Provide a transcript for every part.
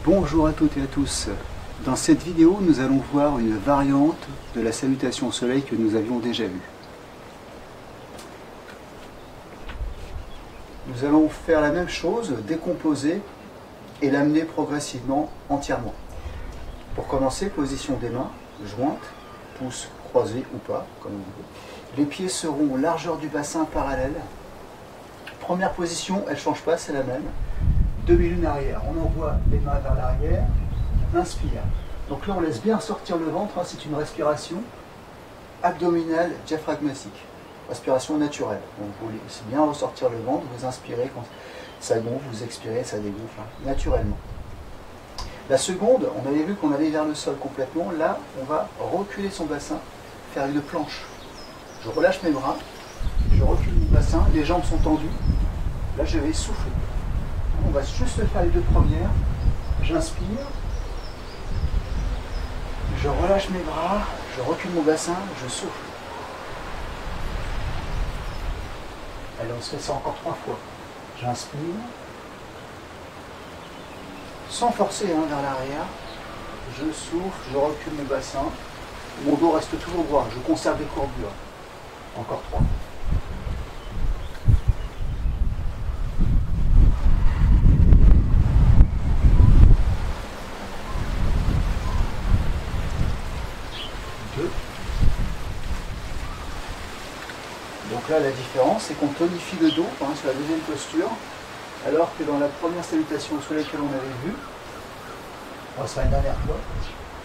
Bonjour à toutes et à tous. Dans cette vidéo, nous allons voir une variante de la salutation au soleil que nous avions déjà vue. Nous allons faire la même chose, décomposer et l'amener progressivement entièrement. Pour commencer, position des mains, jointes, pouces croisés ou pas, comme vous voulez. Les pieds seront largeur du bassin parallèle. Première position, elle ne change pas, c'est la même. Demi-lune arrière, on envoie les mains vers l'arrière, on inspire. Donc là on laisse bien sortir le ventre, hein, c'est une respiration abdominale diaphragmatique, respiration naturelle. Donc vous laissez bien ressortir le ventre, vous inspirez quand ça gonfle, vous expirez, ça dégonfle, hein, naturellement. La seconde, on avait vu qu'on allait vers le sol complètement, là on va reculer son bassin, faire une planche. Je relâche mes bras, je recule mon bassin, les jambes sont tendues, là je vais souffler. On va juste faire les deux premières. J'inspire, je relâche mes bras, je recule mon bassin, je souffle. Allez, on se fait ça encore 3 fois. J'inspire, sans forcer hein, vers l'arrière. Je souffle, je recule mon bassin. Mon dos reste toujours droit, je conserve les courbures. Encore 3. Donc là, la différence, c'est qu'on tonifie le dos hein, sur la deuxième posture, alors que dans la première salutation au soleil que l'on avait vue, on va se faire une dernière fois,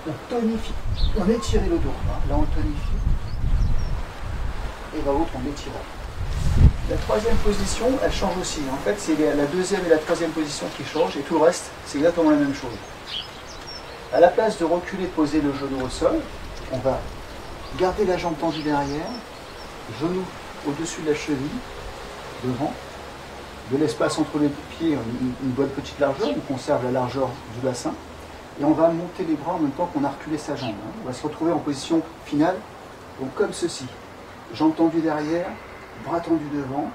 on tonifie, on étire le dos. Hein, là, on le tonifie, et dans l'autre, on l'étire. La troisième position, elle change aussi. En fait, c'est la deuxième et la troisième position qui changent, et tout le reste, c'est exactement la même chose. À la place de reculer, de poser le genou au sol, on va garder la jambe tendue derrière, genou au-dessus de la cheville, devant, de l'espace entre les pieds, une bonne petite largeur, on conserve la largeur du bassin, et on va monter les bras en même temps qu'on a reculé sa jambe. On va se retrouver en position finale, donc comme ceci, jambes tendues derrière, bras tendus devant,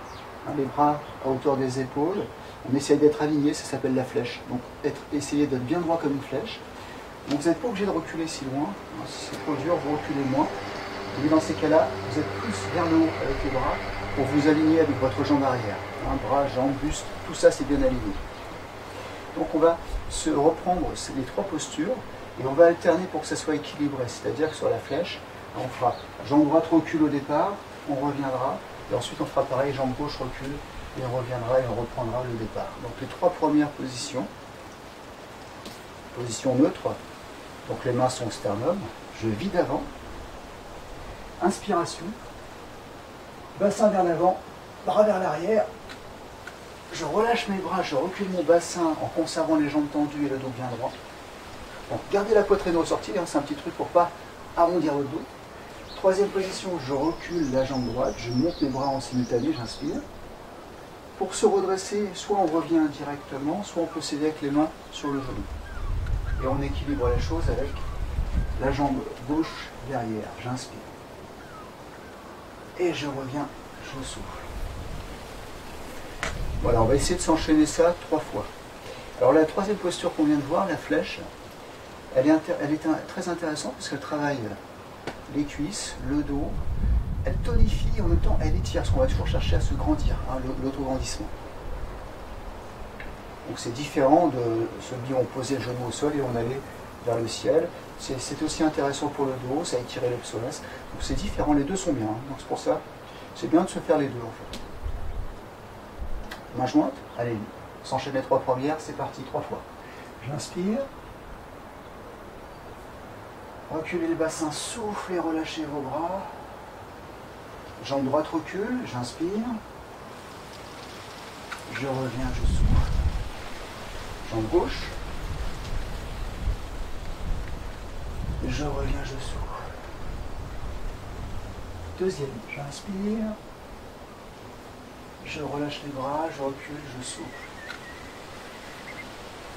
hein, les bras à hauteur des épaules, on essaye d'être aligné, ça s'appelle la flèche, donc essayez d'être bien droit comme une flèche. Donc vous n'êtes pas obligé de reculer si loin, hein, si c'est trop dur, vous reculez moins. Et dans ces cas-là, vous êtes plus vers le haut avec les bras pour vous aligner avec votre jambe arrière. Hein, bras, jambes, buste, tout ça c'est bien aligné. Donc on va se reprendre les 3 postures et on va alterner pour que ça soit équilibré. C'est-à-dire que sur la flèche, on fera jambe droite recule au départ, on reviendra, et ensuite on fera pareil, jambe gauche recule, et on reviendra et on reprendra le départ. Donc les 3 premières positions, position neutre, donc les mains sont au sternum, je vide avant. Inspiration, bassin vers l'avant, bras vers l'arrière, je relâche mes bras, je recule mon bassin en conservant les jambes tendues et le dos bien droit. Donc gardez la poitrine ressortie, hein, c'est un petit truc pour ne pas arrondir le dos. Troisième position, je recule la jambe droite, je monte mes bras en simultané, j'inspire. Pour se redresser, soit on revient directement, soit on peut s'aider avec les mains sur le genou. Et on équilibre la chose avec la jambe gauche derrière, j'inspire. Et je reviens, je souffle. Voilà, on va essayer de s'enchaîner ça 3 fois. Alors la troisième posture qu'on vient de voir, la flèche, elle est très intéressante parce qu'elle travaille les cuisses, le dos, elle tonifie, en même temps elle étire, parce qu'on va toujours chercher à se grandir, hein, l'autograndissement. Donc c'est différent de celui où on posait le genou au sol et on allait vers le ciel. C'est aussi intéressant pour le dos, ça étire le psoas. Donc c'est différent, les deux sont bien. Hein. Donc c'est pour ça, c'est bien de se faire les deux en fait. Main jointe, allez, s'enchaîne les 3 premières, c'est parti 3 fois. J'inspire. Reculez le bassin, soufflez, relâchez vos bras. Jambe droite recule, j'inspire. Je reviens, je souffle. Jambe gauche. Je reviens, je souffle. Deuxième, j'inspire. Je relâche les bras, je recule, je souffle.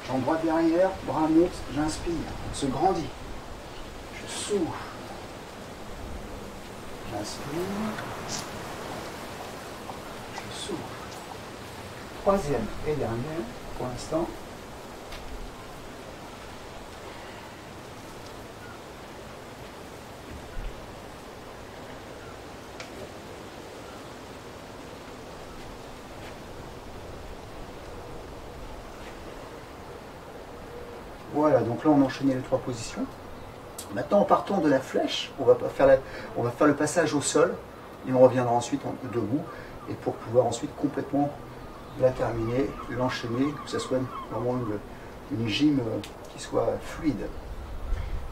Jambe droite derrière, bras montent, j'inspire. On se grandit. Je souffle. J'inspire. Je souffle. Troisième et dernière, pour l'instant. Voilà, donc là on a enchaîné les 3 positions. Maintenant en partant de la flèche, on va faire le passage au sol et on reviendra ensuite debout et pour pouvoir ensuite complètement la terminer, l'enchaîner, que ce soit vraiment une gym qui soit fluide.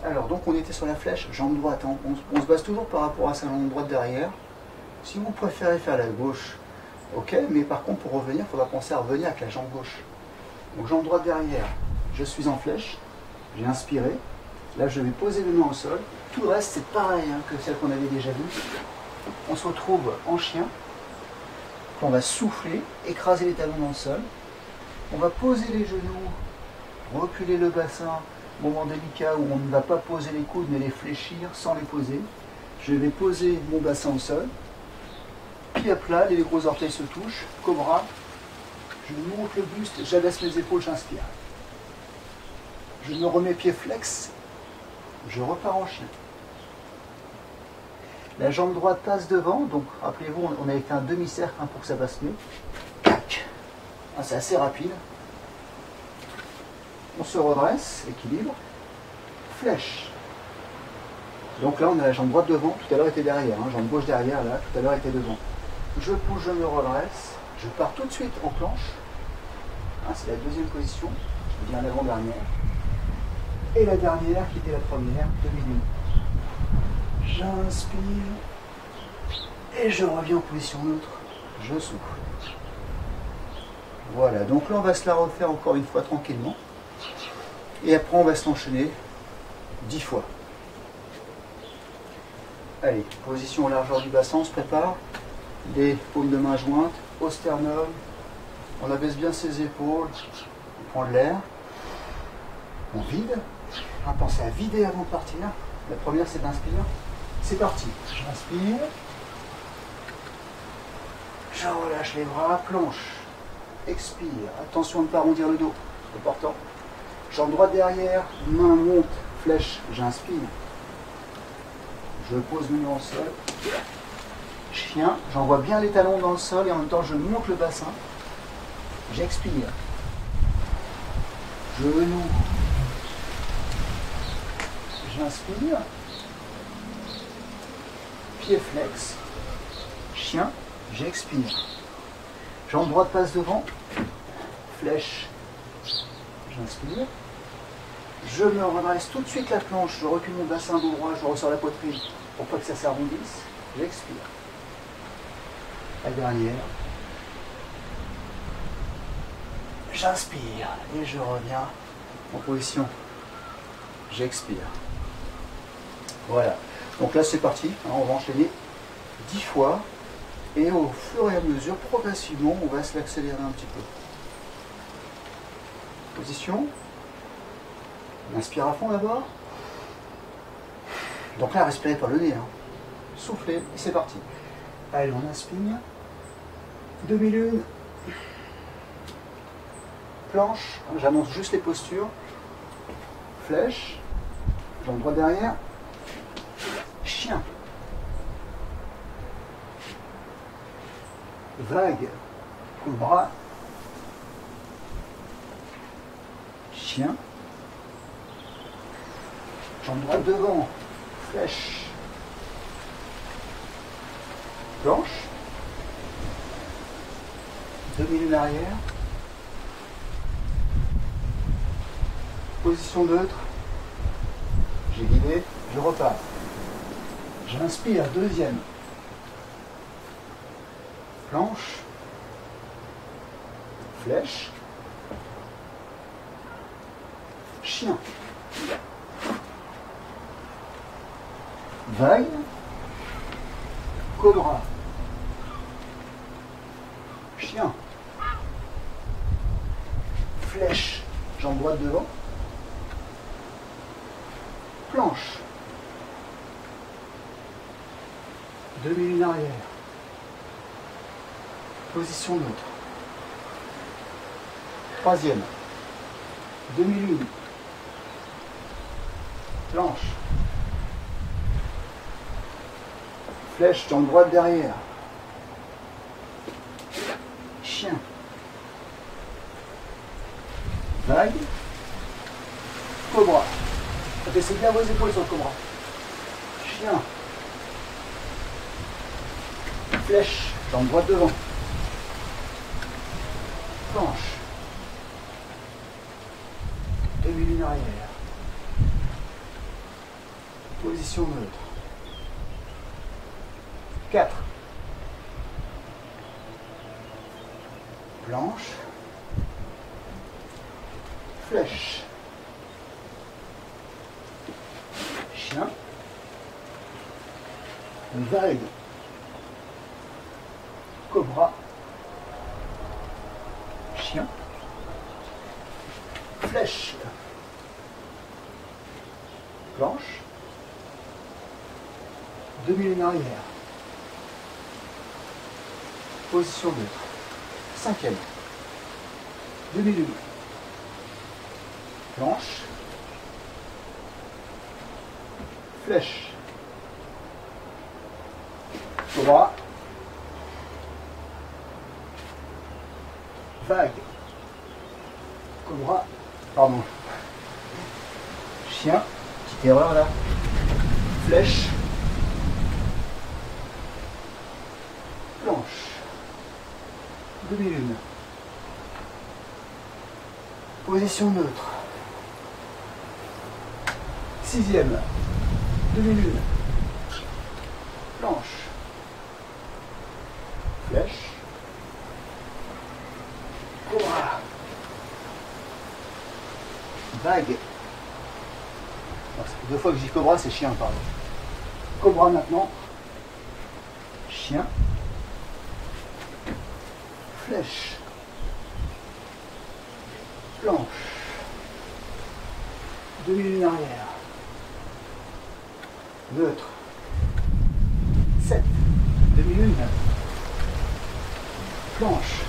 Alors donc on était sur la flèche, jambe droite, hein. On se base toujours par rapport à sa jambe droite derrière. Si vous préférez faire la gauche, ok, mais par contre pour revenir, il faudra penser à revenir avec la jambe gauche. Donc jambe droite derrière, je suis en flèche, j'ai inspiré, là je vais poser les mains au sol, tout le reste c'est pareil hein, que celle qu'on avait déjà vue. On se retrouve en chien, on va souffler, écraser les talons dans le sol, on va poser les genoux, reculer le bassin, moment délicat où on ne va pas poser les coudes mais les fléchir sans les poser. Je vais poser mon bassin au sol, pied à plat, les gros orteils se touchent, cobra, je monte le buste, j'abaisse mes épaules, j'inspire. Je me remets pied flex, je repars en chien. La jambe droite passe devant, donc rappelez-vous, on avait fait un demi-cercle hein, pour que ça passe mieux. Tac. Ah, c'est assez rapide. On se redresse, équilibre, flèche. Donc là, on a la jambe droite devant, tout à l'heure était derrière, hein, jambe gauche derrière, là, tout à l'heure était devant. Je pousse, je me redresse, je pars tout de suite en planche. Ah, c'est la deuxième position, qui vient l'avant-dernière. Et la dernière, qui était la première, demi-lune. J'inspire et je reviens en position neutre, je souffle. Voilà, donc là on va se la refaire encore une fois tranquillement. Et après on va se l'enchaîner 10 fois. Allez, position largeur du bassin, on se prépare. Les paumes de main jointes, au sternum. On abaisse bien ses épaules, on prend de l'air. On vide. On va penser à vider avant de partir. La première c'est d'inspirer. C'est parti. J'inspire. Je relâche les bras, planche. Expire. Attention à ne pas arrondir le dos. C'est important. Jambe droite derrière, main monte, flèche, j'inspire. Je pose mes mains au sol. Chien, j'envoie bien les talons dans le sol et en même temps je monte le bassin. J'expire. Genou. J'inspire. Pied flex. Chien, j'expire. Jambe droite passe devant. Flèche. J'inspire. Je me redresse tout de suite la planche. Je recule mon bassin dos droit. Je ressors la poitrine pour pas que ça s'arrondisse. J'expire. La dernière. J'inspire et je reviens en position. J'expire. Voilà. Donc là c'est parti. On va enchaîner 10 fois. Et au fur et à mesure, progressivement, on va se l'accélérer un petit peu. Position. On inspire à fond d'abord. Donc là, respirez par le nez. Hein. Soufflez et c'est parti. Allez, on inspire. Demi-lune. Planche. J'annonce juste les postures. Flèche. Jambe droite derrière. Chien. Vague. Cobra. Chien. Jambe droite devant. Flèche. Planche. Demi-lune arrière. Position neutre. J'ai guidé. Je repars. J'inspire. Deuxième. Planche. Flèche. Chien. Vague. Cobra. Chien. Flèche. Jambe droite devant. Planche. Demi-lune arrière. Position neutre. Troisième. Demi-lune. Planche. Flèche, jambe droite derrière. Chien. Vague. Cobra. Abaissez bien vos épaules sur le cobra. Chien. Flèche. Jambe droite devant. Planche. Demi-lune arrière. Position neutre. 4. Planche. Flèche. Chien. Vague. Cobra. Chien. Flèche. Planche. Demi-lune arrière. Position neutre. 5e. Demi-lune. Planche. Flèche. Cobra. Vague. Cobra. Pardon. Chien. Petite erreur là. Flèche. Planche. Demi-lune. Position neutre. 6e. Demi-lune. Planche. Flèche. Cobra. Vague. Alors, ça fait 2 fois que je dis cobra, c'est chien, pardon. Cobra maintenant. Chien. Flèche. Planche. Demi-lune arrière. Neutre. 7. Demi-lune. Planche.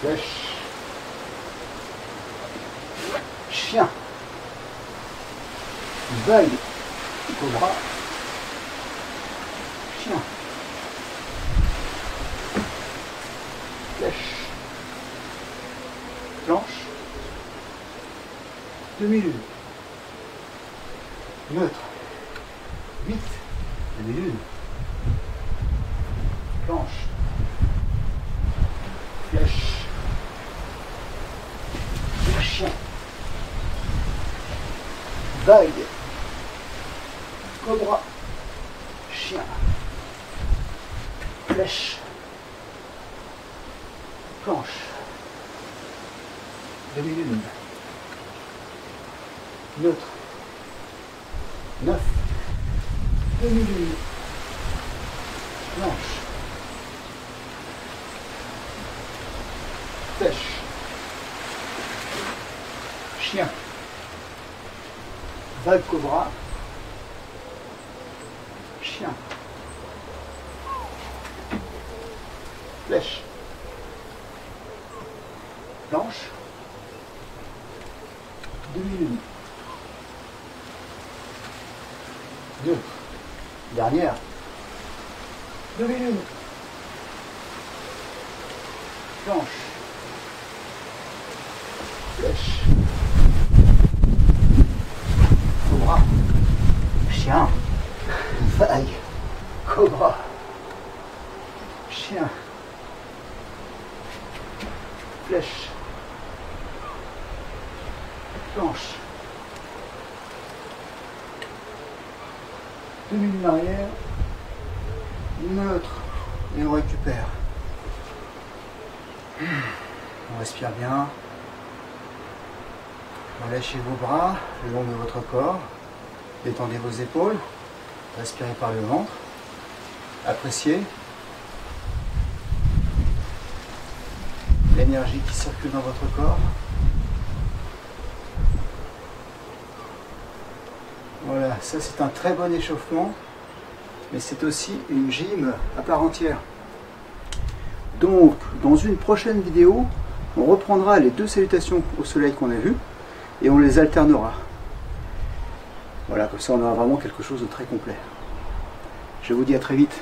Flèche. Chien. Vague. Cobra. Chien. Flèche. Planche. Demi-lune. Neutre. 8. Demi-lune. Planche. Flèche. Chien. Vague. Cobra. Chien. Flèche. Planche. Demi-lune. Neutre. 9. Demi-lune. Planche. Flèche. Chien. Vague cobra. Chien. Flèche. Planche. Demi-lune. Neutre. Dernière. Demi-lune. Planche. Flèche. Cobra. Chien. Vague. Cobra. Chien. Flèche. Planche. Demi-lune arrière. Neutre. Et on récupère. On respire bien. Relâchez vos bras le long de votre corps. Détendez vos épaules. Respirez par le ventre. Appréciez l'énergie qui circule dans votre corps. Voilà, ça c'est un très bon échauffement, mais c'est aussi une gym à part entière. Donc, dans une prochaine vidéo, on reprendra les 2 salutations au soleil qu'on a vues et on les alternera. Voilà, comme ça on aura vraiment quelque chose de très complet. Je vous dis à très vite.